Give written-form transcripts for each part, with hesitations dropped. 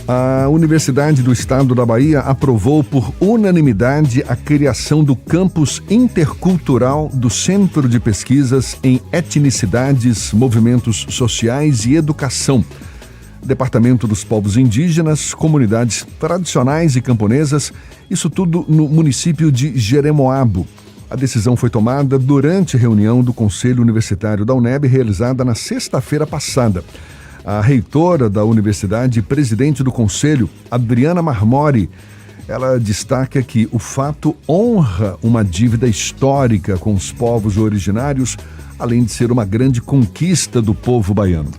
A Universidade do Estado da Bahia aprovou por unanimidade a criação do campus intercultural do Centro de Pesquisas em Etnicidades, Movimentos Sociais e Educação. Departamento dos Povos Indígenas, Comunidades Tradicionais e Camponesas, isso tudo no município de Jeremoabo. A decisão foi tomada durante a reunião do Conselho Universitário da UNEB, realizada na sexta-feira passada. A reitora da universidade e presidente do conselho, Adriana Marmori, ela destaca que o fato honra uma dívida histórica com os povos originários, além de ser uma grande conquista do povo baiano.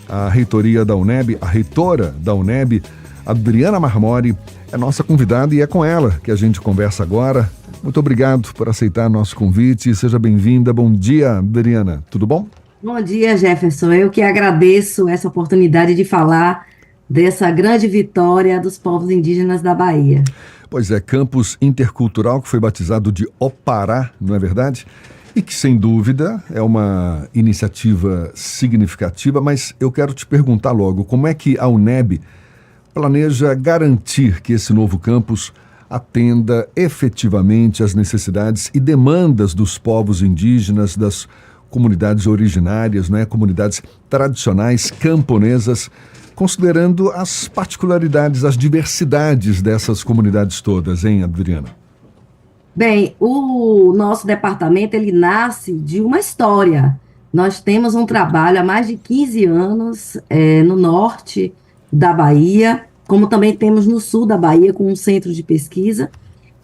A reitoria da UNEB, a reitora da UNEB, Adriana Marmori, é nossa convidada e é com ela que a gente conversa agora. Muito obrigado por aceitar nosso convite. Seja bem-vinda. Bom dia, Adriana. Tudo bom? Bom dia, Jefferson. Eu que agradeço essa oportunidade de falar dessa grande vitória dos povos indígenas da Bahia. Pois é, campus intercultural que foi batizado de Opará, não é verdade? E que, sem dúvida, é uma iniciativa significativa, mas eu quero te perguntar logo, como é que a UNEB planeja garantir que esse novo campus atenda efetivamente às necessidades e demandas dos povos indígenas, das comunidades originárias, né, comunidades tradicionais camponesas, considerando as particularidades, as diversidades dessas comunidades todas, hein, Adriana? Bem, o nosso departamento, ele nasce de uma história. Nós temos um trabalho há mais de 15 anos no norte da Bahia, como também temos no sul da Bahia, com um centro de pesquisa.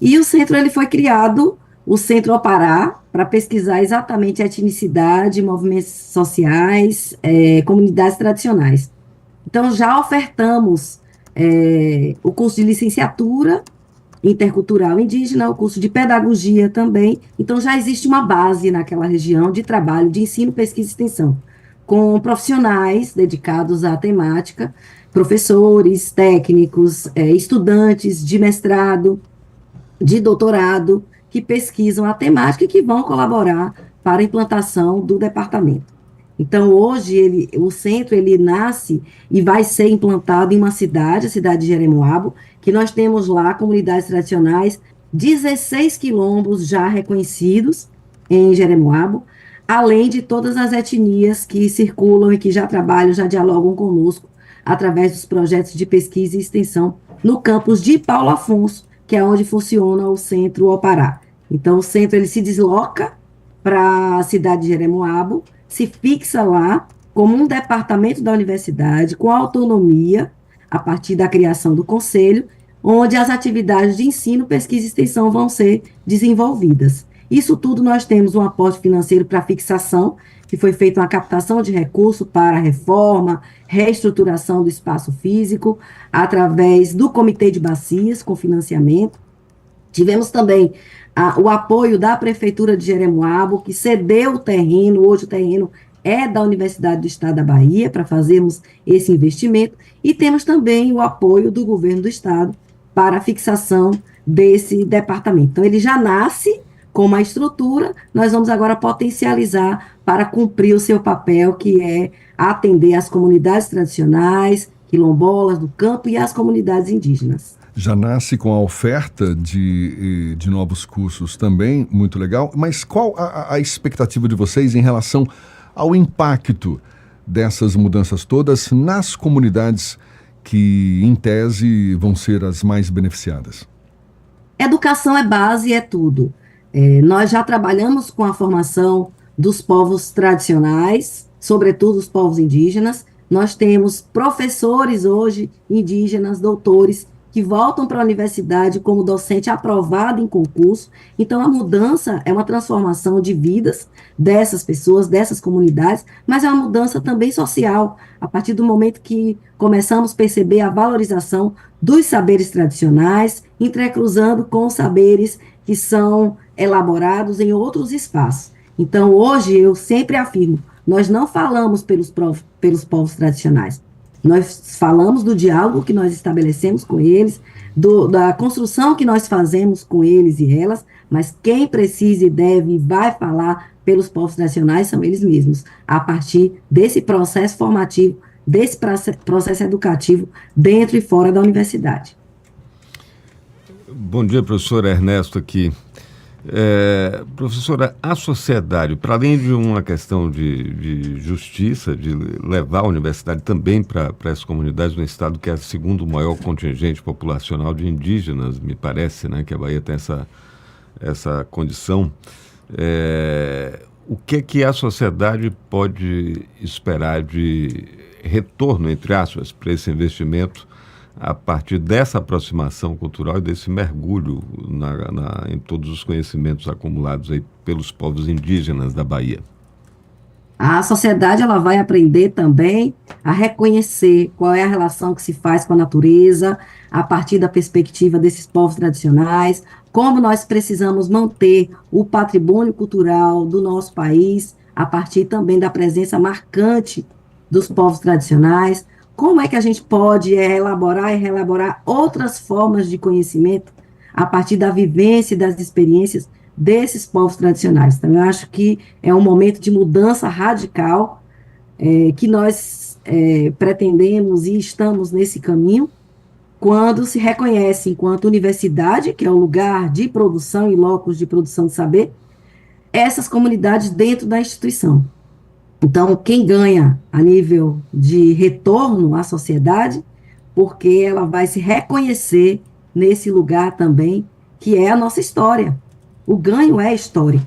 E o centro ele foi criado, o Centro Opará, para pesquisar exatamente a etnicidade, movimentos sociais, comunidades tradicionais. Então, já ofertamos o curso de licenciatura intercultural indígena, o curso de pedagogia também. Então, já existe uma base naquela região de trabalho de ensino, pesquisa e extensão, com profissionais dedicados à temática, professores, técnicos, estudantes de mestrado, de doutorado, que pesquisam a temática e que vão colaborar para a implantação do departamento. Então, hoje, o centro ele nasce e vai ser implantado em uma cidade, a cidade de Jeremoabo, que nós temos lá comunidades tradicionais, 16 quilombos já reconhecidos em Jeremoabo, além de todas as etnias que circulam e que já trabalham, já dialogam conosco através dos projetos de pesquisa e extensão no campus de Paulo Afonso, que é onde funciona o Centro Opará. Então, o centro ele se desloca para a cidade de Jeremoabo, se fixa lá como um departamento da universidade, com autonomia, a partir da criação do conselho, onde as atividades de ensino, pesquisa e extensão vão ser desenvolvidas. Isso tudo nós temos um aporte financeiro para fixação, que foi feita uma captação de recursos para reforma, reestruturação do espaço físico, através do Comitê de Bacias, com financiamento. Tivemos também o apoio da Prefeitura de Jeremoabo, que cedeu o terreno, hoje o terreno é da Universidade do Estado da Bahia, para fazermos esse investimento, e temos também o apoio do governo do Estado para a fixação desse departamento. Então, ele já nasce com uma estrutura, nós vamos agora potencializar para cumprir o seu papel, que é atender as comunidades tradicionais, quilombolas do campo e as comunidades indígenas. Já nasce com a oferta de novos cursos também, muito legal, mas qual a expectativa de vocês em relação ao impacto dessas mudanças todas nas comunidades que, em tese, vão ser as mais beneficiadas? Educação é base, é tudo. Nós já trabalhamos com a formação dos povos tradicionais, sobretudo os povos indígenas. Nós temos professores hoje, indígenas, doutores, que voltam para a universidade como docente aprovado em concurso. Então, a mudança é uma transformação de vidas dessas pessoas, dessas comunidades, mas é uma mudança também social, a partir do momento que começamos a perceber a valorização dos saberes tradicionais, entrecruzando com os saberes que são elaborados em outros espaços. Então, hoje, eu sempre afirmo, nós não falamos pelos povos tradicionais, nós falamos do diálogo que nós estabelecemos com eles, da construção que nós fazemos com eles e elas, mas quem precisa e deve e vai falar pelos povos tradicionais são eles mesmos, a partir desse processo formativo desse processo educativo dentro e fora da universidade. Bom dia, professor Ernesto aqui. Professora, a sociedade, para além de uma questão de justiça, de levar a universidade também para as comunidades no estado que é o segundo maior contingente populacional de indígenas, me parece, né, que a Bahia tem essa condição, o que a sociedade pode esperar de retorno, entre aspas, para esse investimento a partir dessa aproximação cultural e desse mergulho em todos os conhecimentos acumulados aí pelos povos indígenas da Bahia? A sociedade ela vai aprender também a reconhecer qual é a relação que se faz com a natureza, a partir da perspectiva desses povos tradicionais, como nós precisamos manter o patrimônio cultural do nosso país, a partir também da presença marcante dos povos tradicionais, como é que a gente pode elaborar e reelaborar outras formas de conhecimento a partir da vivência e das experiências desses povos tradicionais. Então, eu acho que é um momento de mudança radical que nós pretendemos e estamos nesse caminho, quando se reconhece enquanto universidade, que é o lugar de produção e locus de produção de saber, essas comunidades dentro da instituição. Então, quem ganha a nível de retorno à sociedade, porque ela vai se reconhecer nesse lugar também, que é a nossa história. O ganho é histórico.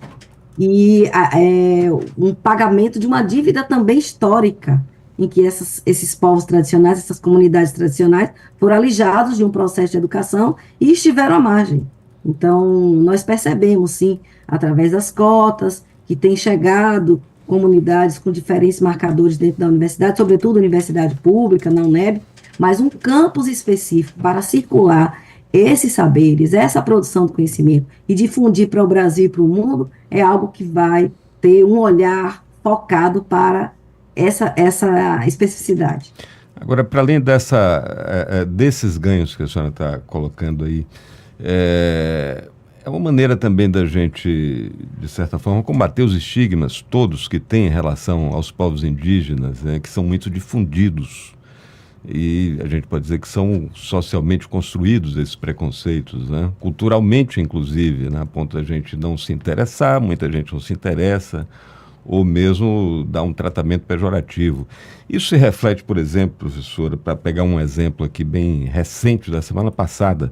E é um pagamento de uma dívida também histórica, em que esses povos tradicionais, essas comunidades tradicionais, foram alijados de um processo de educação e estiveram à margem. Então, nós percebemos, sim, através das cotas, que tem chegado comunidades com diferentes marcadores dentro da universidade, sobretudo a universidade pública, na UNEB, mas um campus específico para circular esses saberes, essa produção de conhecimento e difundir para o Brasil e para o mundo, é algo que vai ter um olhar focado para essa especificidade. Agora, para além desses ganhos que a senhora está colocando aí, é uma maneira também da gente, de certa forma, combater os estigmas todos que tem em relação aos povos indígenas, né, que são muito difundidos. E a gente pode dizer que são socialmente construídos esses preconceitos, né? Culturalmente, inclusive, né? A ponto da gente não se interessar, muita gente não se interessa, ou mesmo dar um tratamento pejorativo. Isso se reflete, por exemplo, professora, para pegar um exemplo aqui bem recente da semana passada,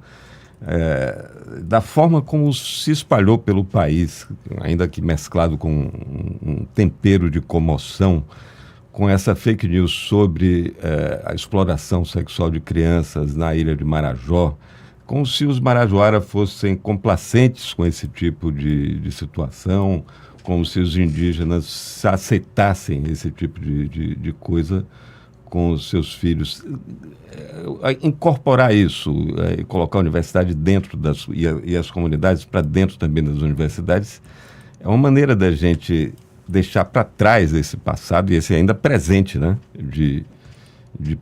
da forma como se espalhou pelo país, ainda que mesclado com um tempero de comoção, com essa fake news sobre a exploração sexual de crianças na ilha de Marajó, como se os marajoara fossem complacentes com esse tipo de situação, como se os indígenas aceitassem esse tipo de coisa com os seus filhos. Incorporar isso, colocar a universidade dentro e as comunidades para dentro também das universidades, é uma maneira da gente deixar para trás esse passado e esse ainda presente, né, de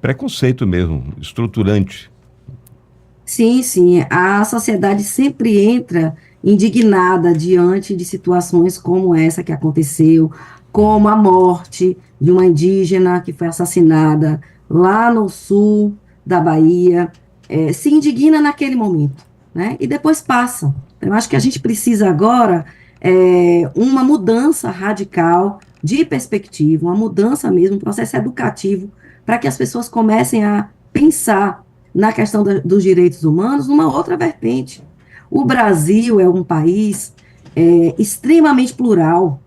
preconceito mesmo, estruturante. Sim, sim. A sociedade sempre entra indignada diante de situações como essa que aconteceu, como a morte de uma indígena que foi assassinada lá no sul da Bahia, se indigna naquele momento, né? E depois passa. Eu acho que a gente precisa agora uma mudança radical de perspectiva, uma mudança mesmo, um processo educativo, para que as pessoas comecem a pensar na questão dos direitos humanos numa outra vertente. O Brasil é um país extremamente plural.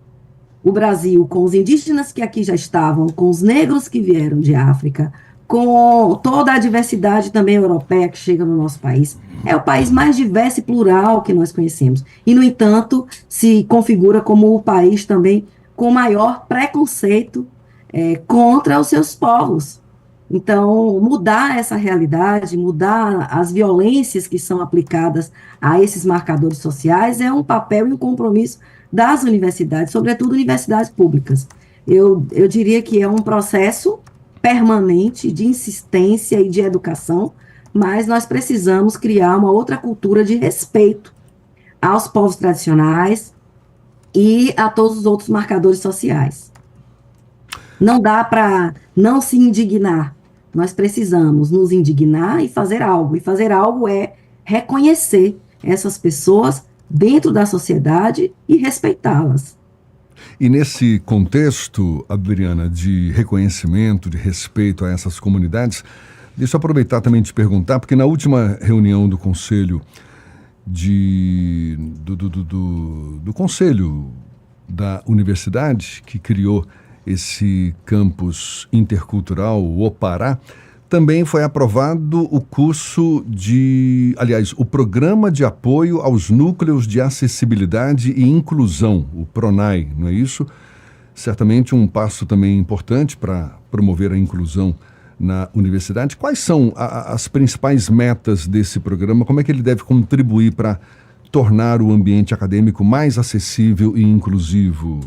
O Brasil, com os indígenas que aqui já estavam, com os negros que vieram de África, com toda a diversidade também europeia que chega no nosso país, é o país mais diverso e plural que nós conhecemos. E, no entanto, se configura como o país também com maior preconceito contra os seus povos. Então, mudar essa realidade, mudar as violências que são aplicadas a esses marcadores sociais é um papel e um compromisso das universidades, sobretudo universidades públicas. Eu diria que é um processo permanente de insistência e de educação, mas nós precisamos criar uma outra cultura de respeito aos povos tradicionais e a todos os outros marcadores sociais. Não dá para não se indignar. Nós precisamos nos indignar e fazer algo. E fazer algo é reconhecer essas pessoas dentro da sociedade e respeitá-las. E nesse contexto, Adriana, de reconhecimento, de respeito a essas comunidades, deixa eu aproveitar também de te perguntar, porque na última reunião do Conselho do Conselho da Universidade, que criou esse campus intercultural, o Opará, também foi aprovado o o Programa de Apoio aos Núcleos de Acessibilidade e Inclusão, o PRONAI, não é isso? Certamente um passo também importante para promover a inclusão na universidade. Quais são as principais metas desse programa? Como é que ele deve contribuir para tornar o ambiente acadêmico mais acessível e inclusivo?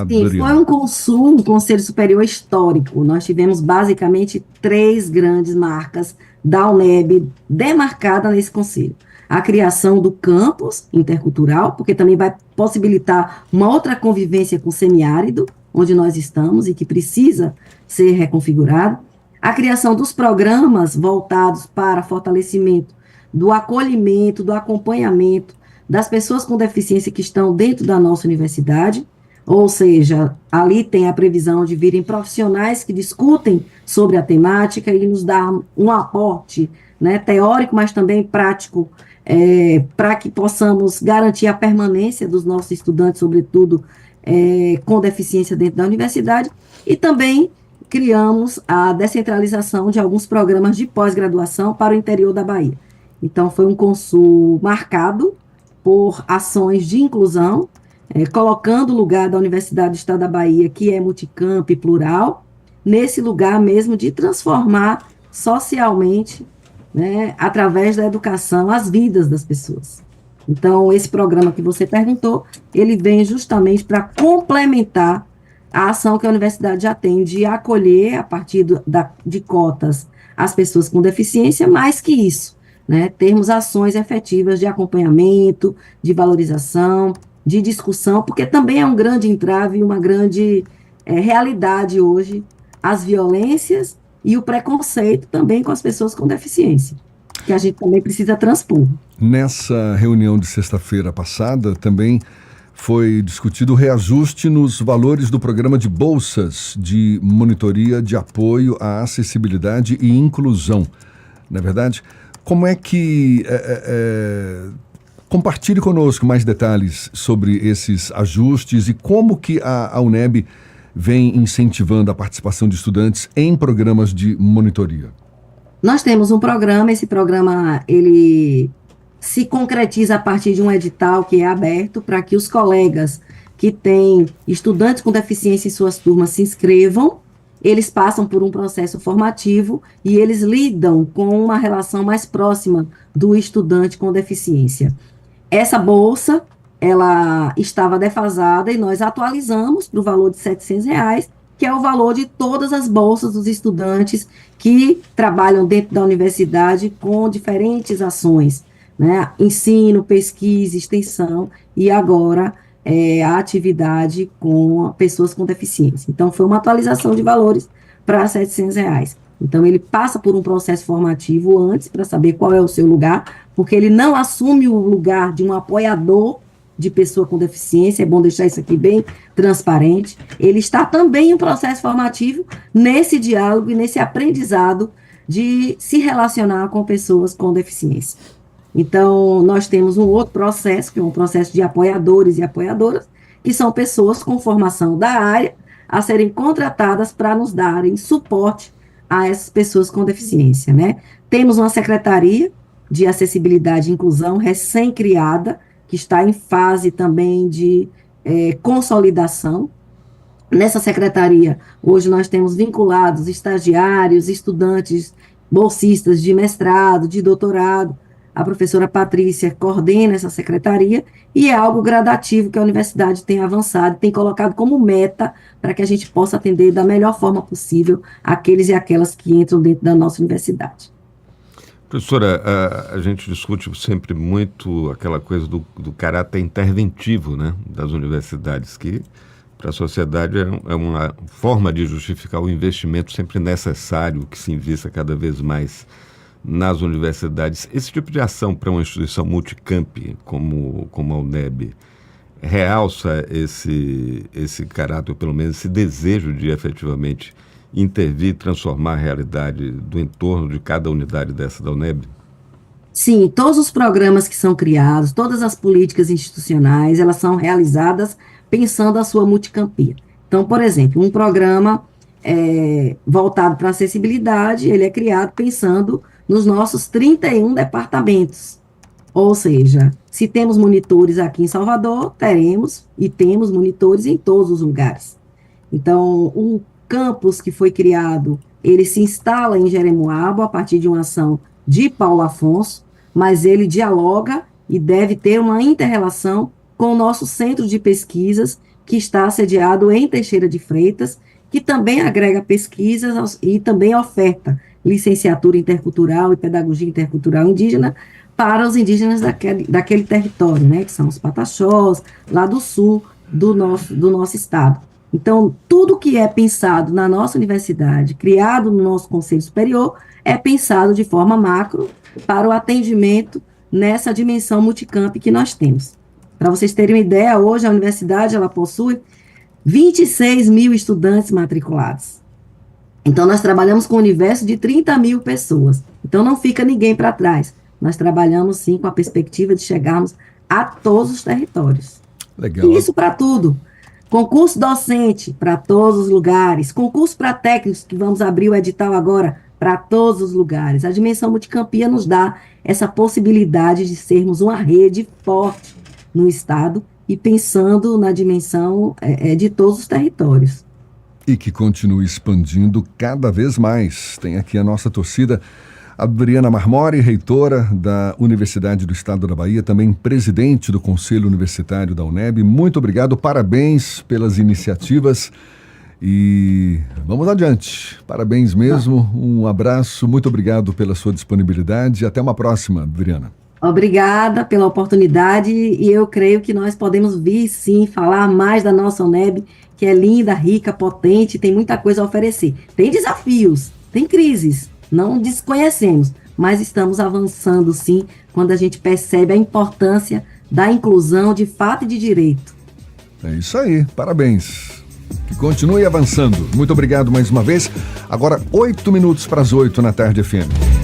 Sim, foi um conselho superior histórico. Nós tivemos basicamente 3 grandes marcas da UNEB demarcadas nesse conselho. A criação do campus intercultural, porque também vai possibilitar uma outra convivência com o semiárido, onde nós estamos e que precisa ser reconfigurado. A criação dos programas voltados para fortalecimento do acolhimento, do acompanhamento das pessoas com deficiência que estão dentro da nossa universidade. Ou seja, ali tem a previsão de virem profissionais que discutem sobre a temática e nos dar um aporte, né, teórico, mas também prático, para que possamos garantir a permanência dos nossos estudantes, sobretudo com deficiência dentro da universidade, e também criamos a descentralização de alguns programas de pós-graduação para o interior da Bahia. Então, foi um Consul marcado por ações de inclusão, colocando o lugar da Universidade do Estado da Bahia, que é multicamp e plural, nesse lugar mesmo de transformar socialmente, né, através da educação, as vidas das pessoas. Então, esse programa que você perguntou, ele vem justamente para complementar a ação que a universidade já tem de acolher, a partir de cotas, as pessoas com deficiência, mais que isso, né, termos ações efetivas de acompanhamento, de valorização, de discussão, porque também é um grande entrave e uma grande realidade hoje, as violências e o preconceito também com as pessoas com deficiência, que a gente também precisa transpor. Nessa reunião de sexta-feira passada, também foi discutido o reajuste nos valores do programa de bolsas de monitoria de apoio à acessibilidade e inclusão. Na verdade, como é que... Compartilhe conosco mais detalhes sobre esses ajustes e como que a UNEB vem incentivando a participação de estudantes em programas de monitoria. Nós temos um programa, esse programa ele se concretiza a partir de um edital que é aberto para que os colegas que têm estudantes com deficiência em suas turmas se inscrevam. Eles passam por um processo formativo e eles lidam com uma relação mais próxima do estudante com deficiência. Essa bolsa, ela estava defasada e nós atualizamos para o valor de R$700, que é o valor de todas as bolsas dos estudantes que trabalham dentro da universidade com diferentes ações, né? Ensino, pesquisa, extensão e agora a atividade com pessoas com deficiência. Então, foi uma atualização de valores para R$700. Então, ele passa por um processo formativo antes para saber qual é o seu lugar, porque ele não assume o lugar de um apoiador de pessoa com deficiência, é bom deixar isso aqui bem transparente. Ele está também em um processo formativo nesse diálogo e nesse aprendizado de se relacionar com pessoas com deficiência. Então, nós temos um outro processo, que é um processo de apoiadores e apoiadoras, que são pessoas com formação da área a serem contratadas para nos darem suporte a essas pessoas com deficiência, né? Temos uma secretaria de acessibilidade e inclusão recém-criada, que está em fase também de consolidação. Nessa secretaria, hoje nós temos vinculados estagiários, estudantes, bolsistas de mestrado, de doutorado. A professora Patrícia coordena essa secretaria e é algo gradativo que a universidade tem avançado, tem colocado como meta para que a gente possa atender da melhor forma possível aqueles e aquelas que entram dentro da nossa universidade. Professora, a gente discute sempre muito aquela coisa do caráter interventivo, né, das universidades, que para a sociedade é uma forma de justificar o investimento sempre necessário que se invista cada vez mais nas universidades. Esse tipo de ação para uma instituição multicamp como a UNEB realça esse caráter, pelo menos esse desejo de efetivamente intervir, transformar a realidade do entorno de cada unidade dessa da UNEB? Sim, todos os programas que são criados, todas as políticas institucionais, elas são realizadas pensando a sua multicampia. Então, por exemplo, um programa voltado para a acessibilidade, ele é criado pensando nos nossos 31 departamentos. Ou seja, se temos monitores aqui em Salvador, teremos e temos monitores em todos os lugares. Então, o campus que foi criado, ele se instala em Jeremoabo a partir de uma ação de Paulo Afonso, mas ele dialoga e deve ter uma inter-relação com o nosso centro de pesquisas, que está sediado em Teixeira de Freitas, que também agrega pesquisas e também oferta licenciatura intercultural e pedagogia intercultural indígena para os indígenas daquele território, né, que são os Pataxós, lá do sul do nosso estado. Então, tudo que é pensado na nossa universidade, criado no nosso Conselho Superior, é pensado de forma macro para o atendimento nessa dimensão multicamp que nós temos. Para vocês terem uma ideia, hoje a universidade ela possui 26 mil estudantes matriculados. Então, nós trabalhamos com um universo de 30 mil pessoas. Então, não fica ninguém para trás. Nós trabalhamos, sim, com a perspectiva de chegarmos a todos os territórios. Legal. E isso para tudo. Concurso docente para todos os lugares. Concurso para técnicos, que vamos abrir o edital agora, para todos os lugares. A dimensão multicampia nos dá essa possibilidade de sermos uma rede forte no estado e pensando na dimensão de todos os territórios. E que continue expandindo cada vez mais. Tem aqui a nossa torcida, Adriana Marmori, reitora da Universidade do Estado da Bahia, também presidente do Conselho Universitário da UNEB. Muito obrigado, parabéns pelas iniciativas e vamos adiante. Parabéns mesmo, um abraço, muito obrigado pela sua disponibilidade e até uma próxima, Adriana. Obrigada pela oportunidade e eu creio que nós podemos vir, sim, falar mais da nossa UNEB, que é linda, rica, potente, tem muita coisa a oferecer. Tem desafios, tem crises, não desconhecemos, mas estamos avançando, sim, quando a gente percebe a importância da inclusão de fato e de direito. É isso aí, parabéns. Que continue avançando. Muito obrigado mais uma vez. Agora, 8 minutos para as 8 na Tarde FM.